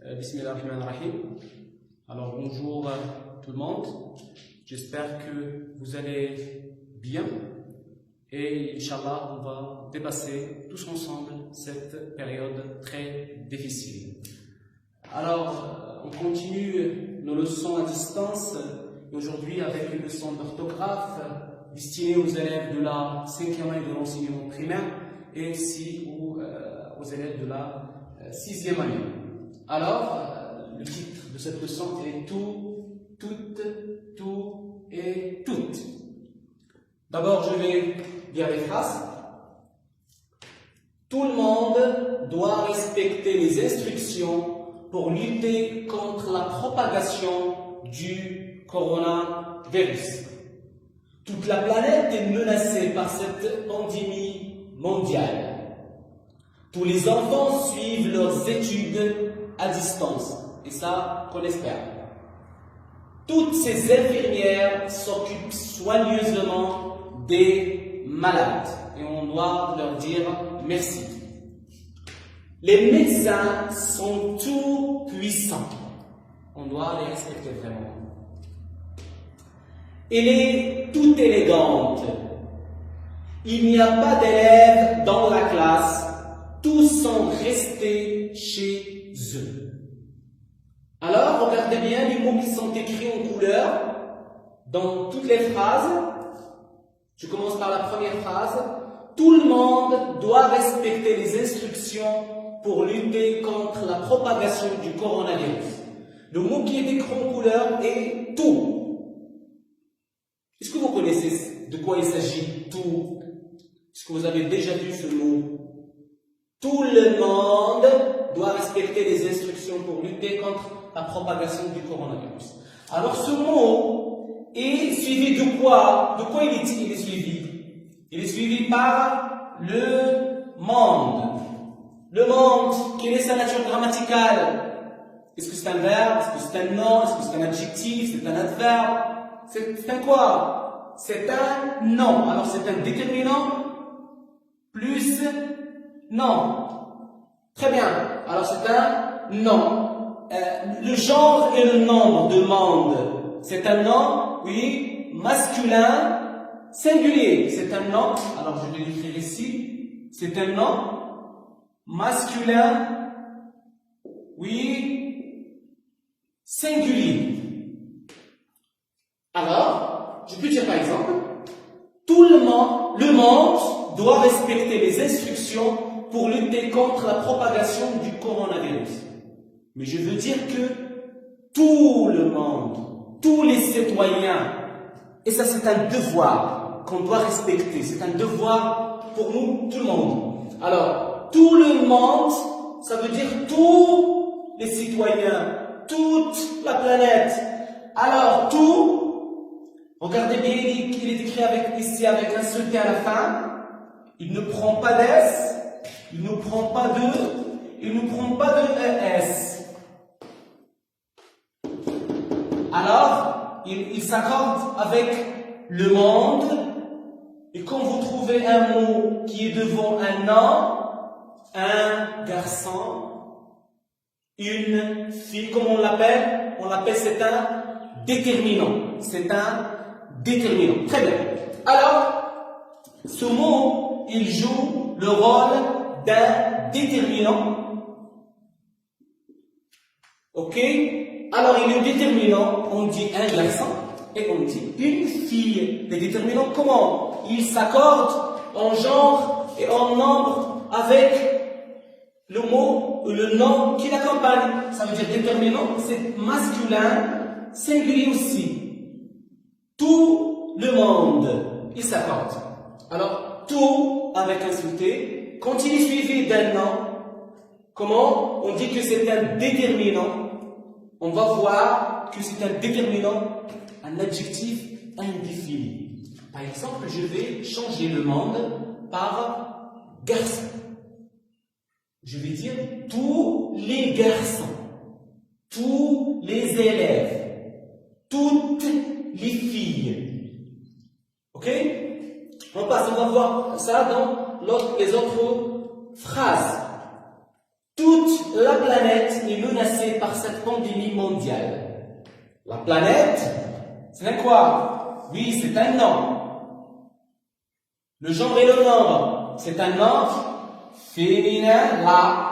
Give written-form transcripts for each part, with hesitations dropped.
Bismillahirrahmanirrahim. Alors bonjour tout le monde, j'espère que vous allez bien et Inch'Allah on va dépasser tous ensemble cette période très difficile. Alors on continue nos leçons à distance aujourd'hui avec une leçon d'orthographe destinée aux élèves de la 5e année de l'enseignement primaire et aussi aux élèves de la 6e année. Alors, le titre de cette leçon est tout, toutes, tout et toutes. D'abord, je vais lire les phrases. Tout le monde doit respecter les instructions pour lutter contre la propagation du coronavirus. Toute la planète est menacée par cette pandémie mondiale. Tous les enfants suivent leurs études à distance, et ça, qu'on espère. Toutes ces infirmières s'occupent soigneusement des malades, et on doit leur dire merci. Les médecins sont tout puissants, on doit les respecter vraiment. Elle est toute élégante, il n'y a pas d'élèves dans la classe, tous sont restés chez eux. Alors, regardez bien les mots qui sont écrits en couleur dans toutes les phrases. Je commence par la première phrase. Tout le monde doit respecter les instructions pour lutter contre la propagation du coronavirus. Le mot qui est écrit en couleur est tout. Est-ce que vous connaissez de quoi il s'agit, tout? Est-ce que vous avez déjà vu ce mot? Tout le monde doit respecter les instructions pour lutter contre la propagation du coronavirus. Alors ce mot est suivi de quoi? De quoi il est suivi? Il est suivi par le monde. Le monde, quelle est sa nature grammaticale? Est-ce que c'est un verbe? Est-ce que c'est un nom? Est-ce que c'est un adjectif? C'est un adverbe? C'est un quoi? C'est un nom. Alors c'est un déterminant plus nom. Très bien. Alors c'est un nom. Le genre et le nombre de monde. C'est un nom, oui, masculin, singulier. C'est un nom. Alors je vais l'écrire ici. C'est un nom masculin, oui, singulier. Alors, je peux dire par exemple, tout le monde doit respecter les instructions pour lutter contre la propagation du coronavirus. Mais je veux dire que tout le monde, tous les citoyens, et ça c'est un devoir qu'on doit respecter, c'est un devoir pour nous, tout le monde. Alors, tout le monde, ça veut dire tous les citoyens, toute la planète. Alors, tout, regardez bien, il est écrit ici avec un seul T à la fin. Il ne prend pas d'S, il ne prend pas de, il ne prend pas de ES. Alors, il s'accorde avec le monde, et quand vous trouvez un mot qui est devant un nom, un garçon, une fille, comme on l'appelle, c'est un déterminant. C'est un déterminant. Très bien. Alors, ce mot, il joue le rôle d'un déterminant. Ok? Alors, il est déterminant, on dit un garçon et on dit une fille. Les déterminants, comment? Ils s'accordent en genre et en nombre avec le mot ou le nom qui l'accompagne. Ça veut dire déterminant, c'est masculin, singulier aussi. Tout le monde, il s'accorde. Alors, tout avec un seul T, quand il est suivi d'un nom, comment? On dit que c'est un déterminant. On va voir que c'est un déterminant, un adjectif indéfini. Par exemple, je vais changer le monde par garçon. Je vais dire tous les garçons, tous les élèves, toutes les filles. Ok? On passe, on va voir ça dans les autres phrases. Toute la planète est menacée par cette pandémie mondiale. La planète, c'est quoi? Oui, c'est un nom. Le genre et le nombre, c'est un nombre féminin, là.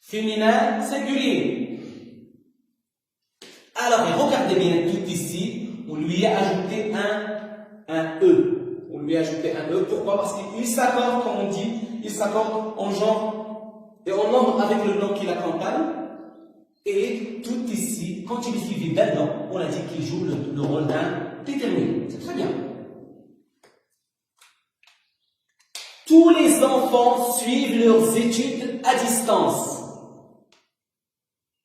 Féminin singulier. Alors, regardez bien tout ici, on lui a ajouté un E. On lui a ajouté un E. Pourquoi? Parce qu'il s'accorde, comme on dit, il s'accorde en genre et en nombre avec le nom qui l'accompagne. Et tout ici, quand il est suivi d'un nom, on a dit qu'il joue le rôle d'un déterminé. C'est très bien. Tous les enfants suivent leurs études à distance.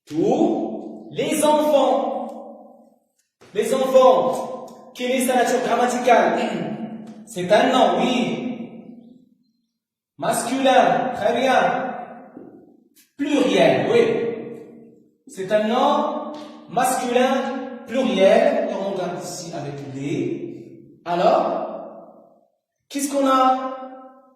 Tous les enfants. Les enfants. Quelle est sa nature grammaticale? C'est un nom, oui. Masculin, très bien. Pluriel, oui. C'est un nom masculin pluriel. Et on regarde ici avec les. Alors, qu'est-ce qu'on a?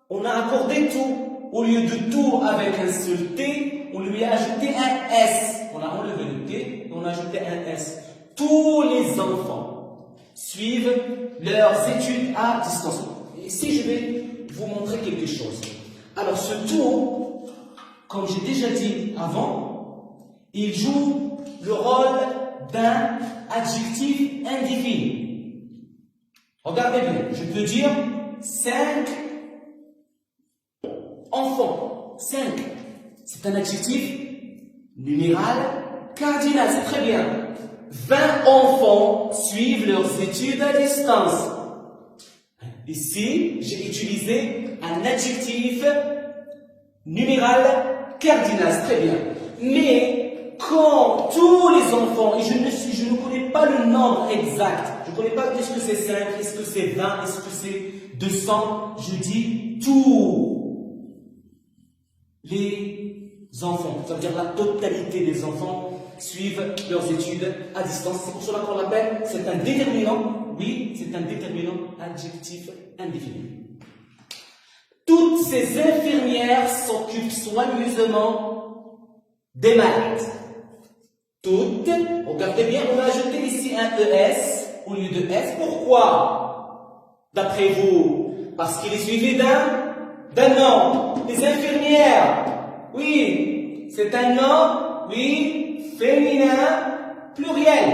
On a accordé tout. Au lieu de tout avec un seul T, on lui a ajouté un S. On a enlevé le T et on a ajouté un S. Tous les enfants suivent leurs études à distance. Ici, je vais vous montrer quelque chose. Alors, ce tout, comme j'ai déjà dit avant, il joue le rôle d'un adjectif indéfini. Regardez bien, je peux dire 5 enfants. 5. C'est un adjectif numéral cardinal, c'est très bien. 20 enfants suivent leurs études à distance. Ici, j'ai utilisé un adjectif numéral cardinal, c'est très bien. Mais quand tous les enfants, et je ne connais pas le nombre exact, je ne connais pas est-ce que c'est 5, est-ce que c'est 20, est-ce que c'est 200, je dis tous les enfants, ça veut dire la totalité des enfants suivent leurs études à distance. C'est pour cela qu'on l'appelle, c'est un déterminant, oui, c'est un déterminant adjectif indéfini. Toutes ces infirmières s'occupent soigneusement des malades. Toutes, regardez bien, on a ajouté ici un ES au lieu de S. Pourquoi? D'après vous? Parce qu'il est suivi d'un nom. Les infirmières, oui, c'est un nom, oui, féminin, pluriel.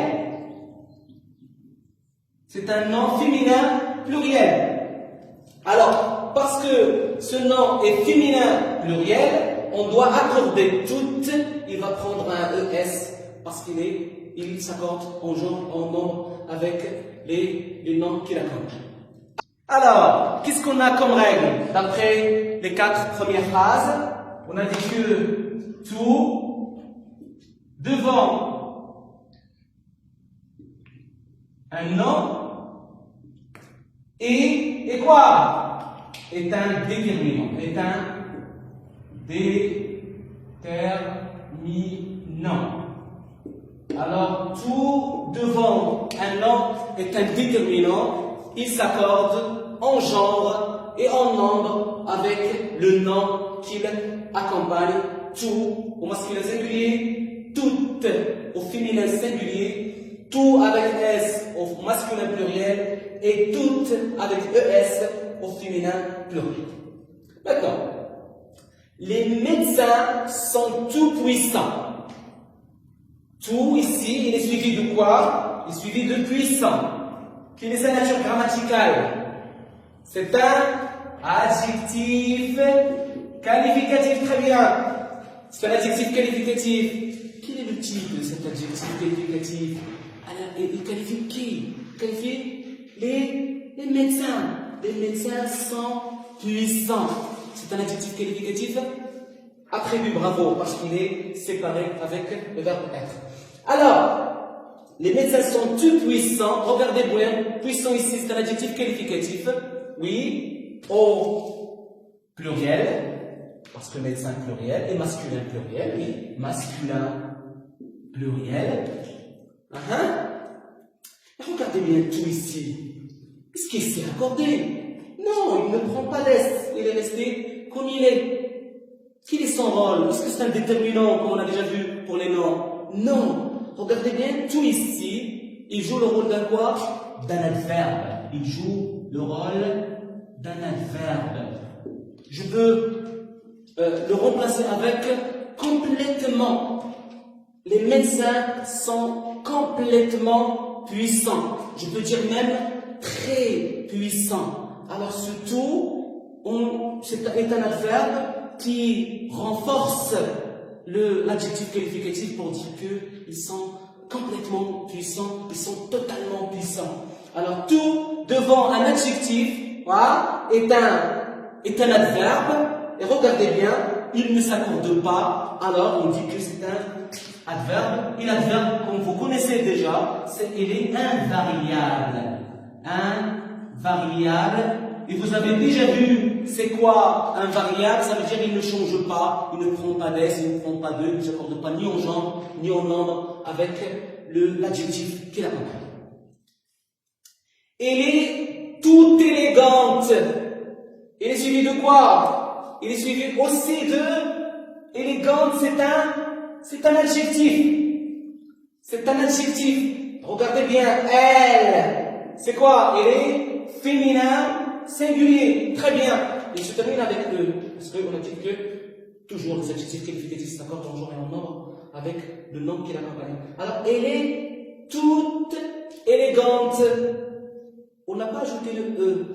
C'est un nom féminin, pluriel. Alors, parce que ce nom est féminin, pluriel, on doit accorder toutes, il va prendre un ES parce qu'il s'accorde en genre, en nombre avec les noms qu'il accorde. Alors, qu'est-ce qu'on a comme règle d'après les 4 premières phrases? On a dit que tout devant un nom et quoi? Est un déterminant. Est un déterminant. Alors, tout devant un nom est un déterminant. Il s'accorde en genre et en nombre avec le nom qu'il accompagne. Tout au masculin singulier, toutes au féminin singulier, tout avec S au masculin pluriel et toutes avec ES au féminin pluriel. Maintenant, les médecins sont tout puissants. Tout ici, il est suivi de quoi? Il est suivi de puissant. Quelle est sa nature grammaticale? C'est un adjectif qualificatif, très bien. C'est un adjectif qualificatif. Quel est le type de cet adjectif qualificatif? Alors, il qualifie qui? Il qualifie les médecins. Les médecins sont puissants. C'est un adjectif qualificatif. Attribut, bravo, parce qu'il est séparé avec le verbe être. Alors, les médecins sont tout puissants. Regardez bien, puissant ici, c'est un adjectif qualificatif. Oui, au pluriel, parce que médecin pluriel, et masculin pluriel, oui, masculin pluriel. Regardez bien tout ici. Est-ce qu'il s'est accordé? Non, il ne prend pas l'est. Il est resté comme il est. Quel est son rôle? Est-ce que c'est un déterminant, comme on a déjà vu pour les noms? tout ici, il joue le rôle d'un quoi? D'un adverbe. Il joue le rôle d'un adverbe. Je peux le remplacer avec complètement. Les médecins sont complètement puissants. Je peux dire même très puissants. Alors surtout, c'est un adverbe qui renforce l'adjectif qualificatif pour dire qu'ils sont complètement puissants, ils sont totalement puissants. Alors tout devant un adjectif, voilà, est un adverbe. Et regardez bien, il ne s'accorde pas. Alors on dit que c'est un adverbe. Et l'adverbe, comme vous connaissez déjà, il est invariable. Invariable. Et vous avez déjà vu, c'est quoi un variable? Ça veut dire qu'il ne change pas, il ne prend pas d'S, il ne prend pas de, il ne s'accorde pas ni en genre, ni en nombre avec l'adjectif qu'il accompagne. Elle est toute élégante. Il est suivi de quoi? Il est suivi aussi de élégante, c'est un adjectif. C'est un adjectif. Regardez bien, elle. C'est quoi? Elle est féminin. Singulier, très bien. Et je termine avec parce qu'on a dit que toujours les adjectifs qualificatifs s'accordent en genre et en nombre avec le nom qui l'accompagne. Alors, elle est toute élégante. On n'a pas ajouté le E.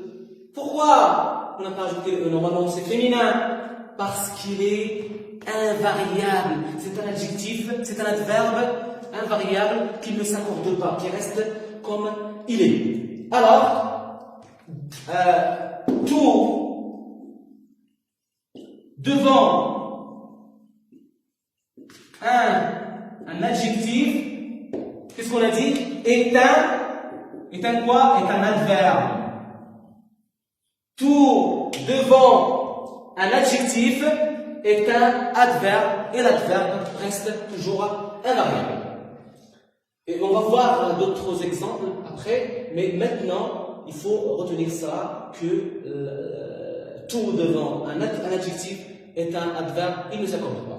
Pourquoi on n'a pas ajouté le E? Normalement, c'est féminin. Parce qu'il est invariable. C'est un adjectif, c'est un adverbe invariable qui ne s'accorde pas, qui reste comme il est. Alors, tout devant un adjectif, qu'est-ce qu'on a dit? Est un quoi? Est un adverbe. Tout devant un adjectif est un adverbe et l'adverbe reste toujours invariable. Et on va voir d'autres exemples après, mais maintenant, il faut retenir ça, que tout devant un adjectif est un adverbe, il ne s'accorde pas.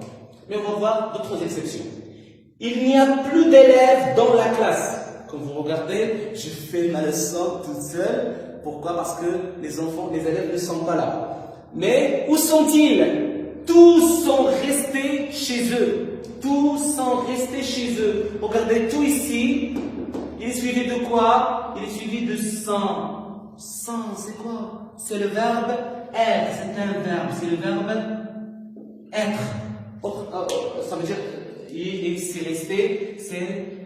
Mais on va voir d'autres exceptions. Il n'y a plus d'élèves dans la classe. Comme vous regardez, je fais ma leçon toute seule. Pourquoi? Parce que les élèves ne sont pas là. Mais où sont-ils? Tous sont restés chez eux. Tous sont restés chez eux. Regardez tout ici. Il est suivi de quoi? Il est suivi de sans. Sans, c'est quoi? C'est le verbe être. C'est un verbe. C'est le verbe être. Ça veut dire il s'est resté. C'est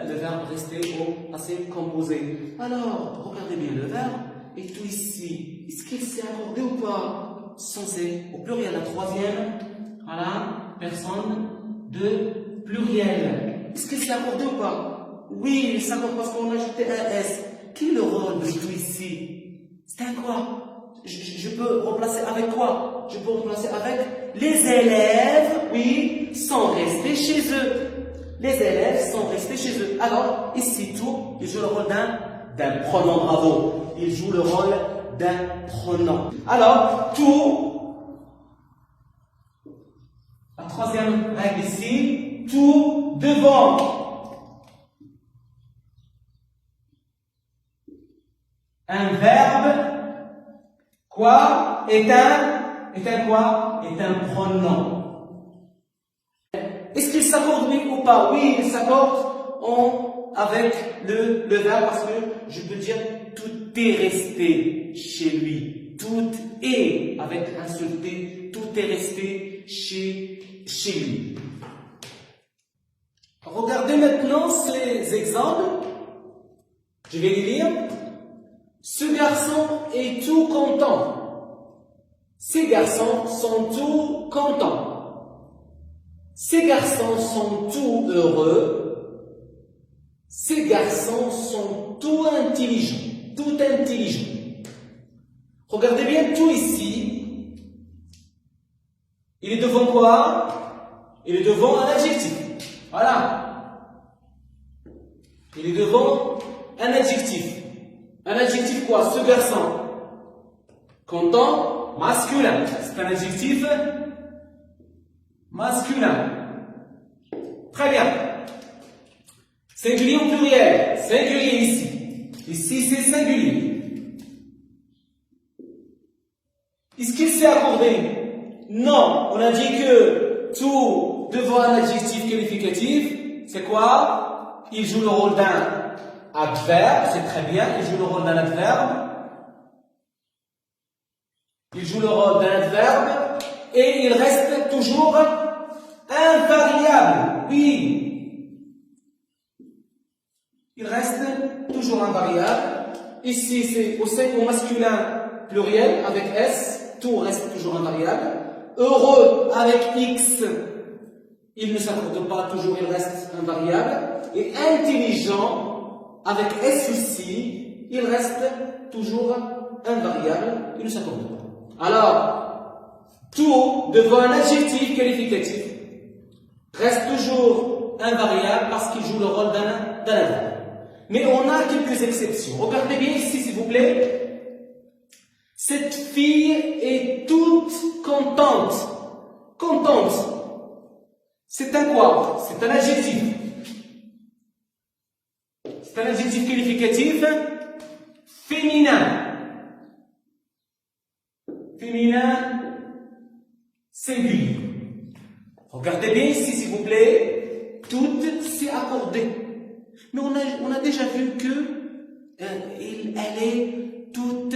le verbe rester au passé composé. Alors, regardez bien le verbe. Et tout ici. Est-ce qu'il s'est accordé ou pas? Censé. Au pluriel, la troisième. Voilà. Personne de pluriel. Est-ce qu'il s'est accordé ou pas? Oui, il s'accorde parce qu'on a ajouté un S. Quel est le rôle de tout ici? C'est un quoi? Je peux remplacer avec quoi? Je peux remplacer avec les élèves, oui, sont restés chez eux. Les élèves sont restés chez eux. Alors, ici, tout, il joue le rôle d'un pronom, bravo. Il joue le rôle d'un pronom. Alors, tout, la troisième règle ici, tout devant un verbe, quoi, est un quoi? Est un pronom. Est-ce qu'il s'accorde oui ou pas? Oui, il s'accorde avec le verbe parce que je peux dire tout est resté chez lui. Tout est, avec un seul T, tout est resté chez lui. Regardez maintenant ces exemples. Je vais les lire. Ce garçon est tout content. Ces garçons sont tout contents. Ces garçons sont tout heureux. Ces garçons sont tout intelligents. Tout intelligents. Regardez bien tout ici. Il est devant quoi? Il est devant un adjectif. Voilà. Il est devant un adjectif. Un adjectif quoi? Ce garçon. Content, masculin. C'est un adjectif masculin. Très bien. Singulier ou pluriel? Singulier ici. Ici, c'est singulier. Est-ce qu'il s'est accordé? Non. On a dit que tout devant un adjectif qualificatif, c'est quoi? Il joue le rôle d'un adverbe, c'est très bien. Il joue le rôle d'un adverbe. Il joue le rôle d'un adverbe et il reste toujours invariable. Oui. Il reste toujours invariable. Ici, c'est au masculin pluriel avec S. Tout reste toujours invariable. Heureux avec X. Il ne s'accorde pas, toujours il reste invariable. Et intelligent avec S aussi. Il reste toujours invariable. Il ne s'accorde pas. Alors, tout devant un adjectif qualificatif reste toujours invariable parce qu'il joue le rôle d'un adverbe. Mais on a quelques exceptions. Regardez bien ici, s'il vous plaît. Cette fille est toute contente. Contente. C'est un quoi? C'est un adjectif. C'est un adjectif qualificatif féminin. Féminin singulier. Regardez bien ici, s'il vous plaît. Toute, c'est accordé. Mais on a déjà vu que elle est toute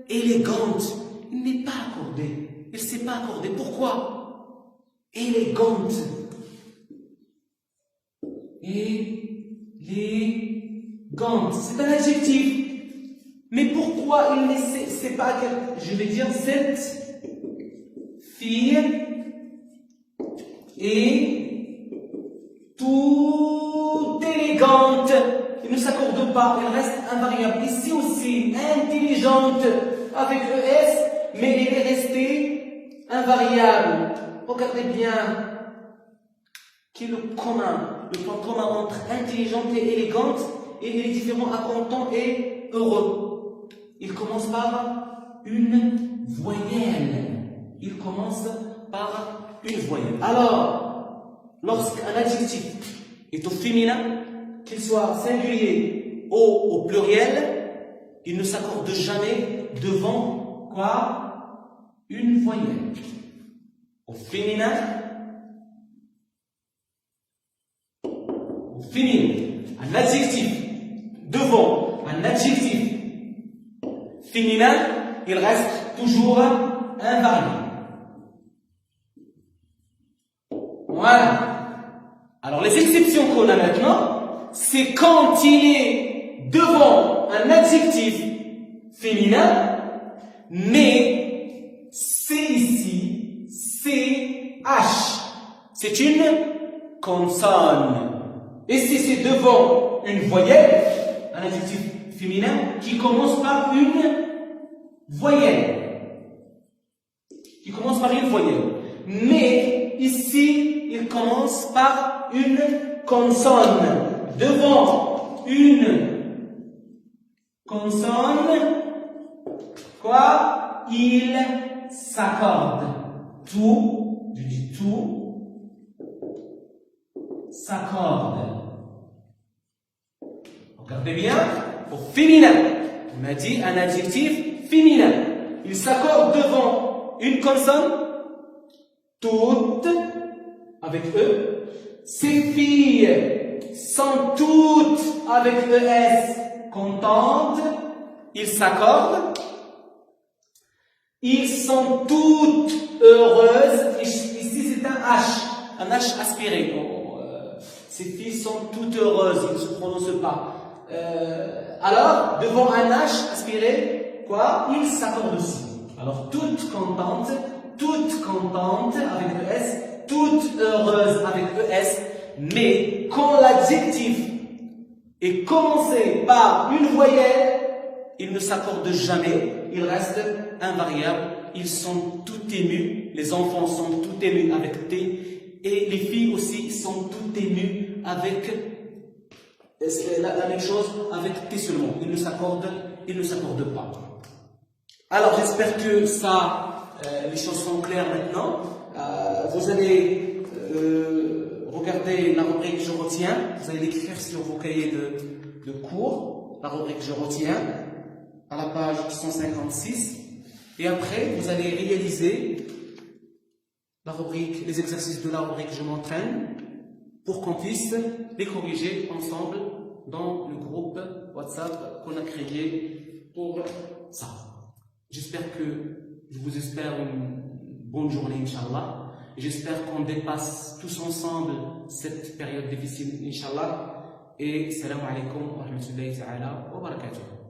élégante. Il n'est pas accordé. Elle ne s'est pas accordée. Pourquoi? Élégante. Élégante. C'est un adjectif. Mais pourquoi il ne sait pas, je vais dire, cette fille est tout élégante. Il ne s'accorde pas, il reste invariable. Ici aussi, intelligente avec ES, mais il est resté invariable. Regardez bien quel est le point commun entre intelligente et élégante, et il est différent à content et heureux. Il commence par une voyelle. Il commence par une voyelle. Alors, lorsqu'un adjectif est au féminin, qu'il soit singulier ou au pluriel, il ne s'accorde jamais devant quoi? Une voyelle. Au féminin, un adjectif devant un adjectif féminin, il reste toujours invariable. Voilà. Alors les exceptions qu'on a maintenant, c'est quand il est devant un adjectif féminin, mais c'est ici, c'est H. C'est une consonne. Et si c'est devant une voyelle, un adjectif féminin qui commence par une voyelle. Qui commence par une voyelle. Mais ici, il commence par une consonne. Devant une consonne, quoi? Il s'accorde. Tout, je dis tout, s'accorde. Regardez bien, pour féminin, on a dit un adjectif féminin. Il s'accorde devant une consonne, toutes, avec E. Ces filles sont toutes avec ES contentes. Ils s'accordent. Ils sont toutes heureuses. Ici, c'est un H aspiré. Ces filles sont toutes heureuses. Ils ne se prononcent pas. Alors, devant un H aspiré, quoi? Ils s'accordent aussi. Alors, toutes contentes avec ES, toutes heureuses avec ES, mais quand l'adjectif est commencé par une voyelle, il ne s'accorde jamais, il reste invariable. Ils sont tout émus, les enfants sont tout émus avec T, et les filles aussi sont tout émues avec la même chose avec T seulement. Ils ne s'accordent pas. Alors j'espère que ça, les choses sont claires maintenant. Vous allez Regardez la rubrique je retiens, vous allez l'écrire sur vos cahiers de cours, la rubrique je retiens, à la page 156, et après vous allez réaliser la rubrique, les exercices de la rubrique je m'entraîne, pour qu'on puisse les corriger ensemble dans le groupe WhatsApp qu'on a créé pour ça. J'espère que, je vous espère une bonne journée, Inch'Allah. J'espère qu'on dépasse tous ensemble cette période difficile, Inch'Allah. Et salam alaikum wa rahmatullahi ta'ala wa barakatuh.